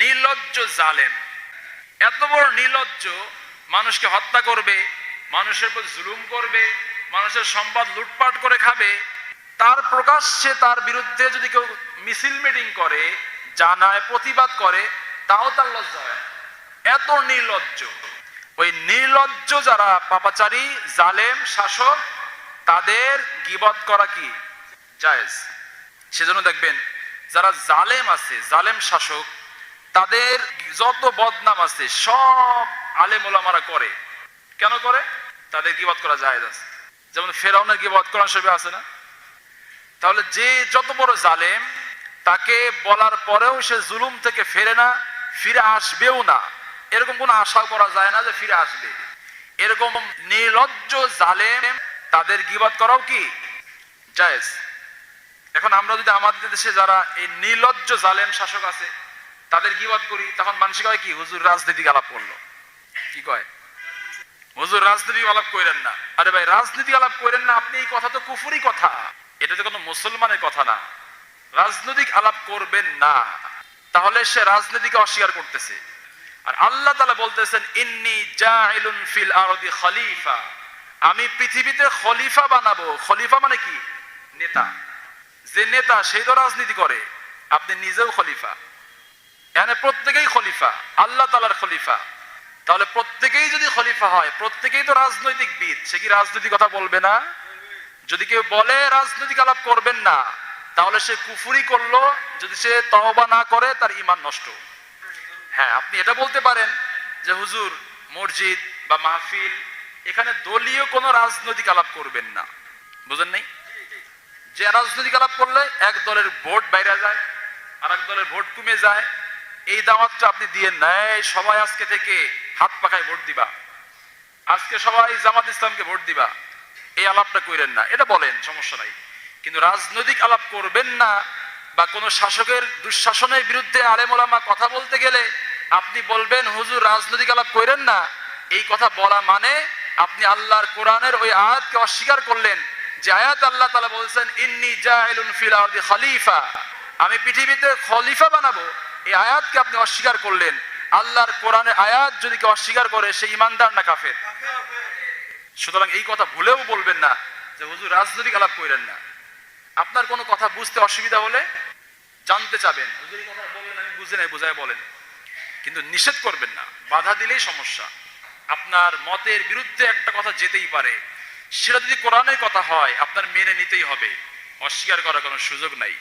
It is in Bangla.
নির্লজ্জ জালেম, এত বড় নির্লজ্জ, মানুষকে হত্যা করবে, মানুষের উপর জুলুম করবে, মানুষের সম্পদ লুটপাট করে খাবে, তার প্রকাশ্যে তার বিরুদ্ধে যদি কেউ মিছিল মিটিং করে, জানায়, প্রতিবাদ করে, তাও তার লজ্জা হয়। এত নির্লজ্জ। ওই নির্লজ্জ যারা পাপাচারী জালেম শাসক, তাদের গীবত করা কি জায়েজ। সেজন্য দেখবেন যারা জালেম আছে, জালেম শাসক, তাদের যত বদনাম আছে সব আলেম ওলামারা করে। কেন করে? তাদের গীবত করা জায়েজ আছে। যেমন ফেরাউনের গীবত কোরআন শরীফে আছে না? তাহলে যে যত বড় জালেম, তাকে বলার পরেও সে জুলুম থেকে ফেরে না, ফিরে আসবেও না, এরকম কোনো আশা করা যায় না যে ফিরে আসবে। এরকম নির্লজ্জ জালেম, তাদের গীবত করাও কি জায়েজ। এখন আমরা যদি আমাদের দেশে যারা এই নির্লজ্জ জালেম শাসক আছে তাদের গীবত করি, তখন মানুষ কয় কি, হুজুর রাজনীতিক আলাপ করলো। কি কয়? হুজুর রাজনীতিক আলাপ করেন না। আরে ভাই, রাজনীতি আলাপ করেন না, আপনি এই কথা তো কুফরি কথা, এটা তো কোনো মুসলমানের কথা না। রাজনৈতিক আলাপ করবেন না, তাহলে সে রাজনীতিকে অস্বীকার করতেছে। আর আল্লাহ তাআলা বলতেছেন, ইন্নী জাইলুন ফিল আরদি খলিফা, আমি পৃথিবীতে খলিফা বানাবো। খলিফা মানে কি? নেতা। যে নেতা সেই তো রাজনীতি করে, আপনি নিজেও খলিফা। এখানে প্রত্যেকেই খলিফা, আল্লাহ তাআলার খলিফা। তাহলে প্রত্যেকেই যদি খলিফা হয়, প্রত্যেকেই তো রাজনৈতিকবিদ, সে কি রাজনৈতিক কথা বলবে না? যদি কেউ বলে রাজনৈতিক আলাপ করবেন না, তাহলে সে কুফরি করলো। যদি সে তওবা না করে, তার ঈমান নষ্ট। হ্যাঁ, আপনি এটা বলতে পারেন যে হুজুর মসজিদ বা মাহফিল, এখানে দলীয় কোনো রাজনৈতিক আলাপ করবেন না। বুঝেন নাই? যে রাজনৈতিক আলাপ করলে এক দলের ভোট বাইরে যায়, আর এক দলের ভোট কমে যায়, এই দাওয়াতটা আপনি দিয়ে নেয়, সবাই আজকে থেকে হাত পাখায় ভোট দিবা, আজকে সবাই জামাত ইসলামকে ভোট দিবা, এই আলাপটা করেন না। এটা বলেন, সমস্যা নাই, কিন্তু রাজনৈতিক আলাপ করবেন না। বা কোন শাসকের দুঃশাসনের বিরুদ্ধে আলেম ওলামা কথা বলতে গেলে আপনি বলবেন হুজুর রাজনৈতিক আলাপ করেন না, এই কথা বলা মানে আপনি আল্লাহর কোরআনের ওই আয়াতকে অস্বীকার করলেন, যে আয়াত আল্লাহ তাআলা বলছেন, ইন্নী জাইলুন ফিল আরদি খলিফা, আমি পৃথিবীতে খলিফা বানাবো। এই আয়াতকে আপনি অস্বীকার করলেন। আল্লাহর কোরআনের আয়াত যদি কেউ অস্বীকার করে, সে ঈমানদার না কাফের? সুতরাং এই কথা ভুলেও বলবেন না যে হুজুর রাজনৈতিক আলাপ করেন না। আপনার কোনো কথা বুঝতে অসুবিধা হলে জানতে চাবেন, হুজুর এই কথা বললেন আমি বুঝি নাই, বুঝায় বলেন, কিন্তু নিষেধ করবেন না। বাধা দিলেই সমস্যা। আপনার মতের বিরুদ্ধে একটা কথা যেতেই পারে, সেটা যদি কোরআনের কথা হয় আপনার মেনে নিতেই হবে, অস্বীকার করার কোনো সুযোগ নাই।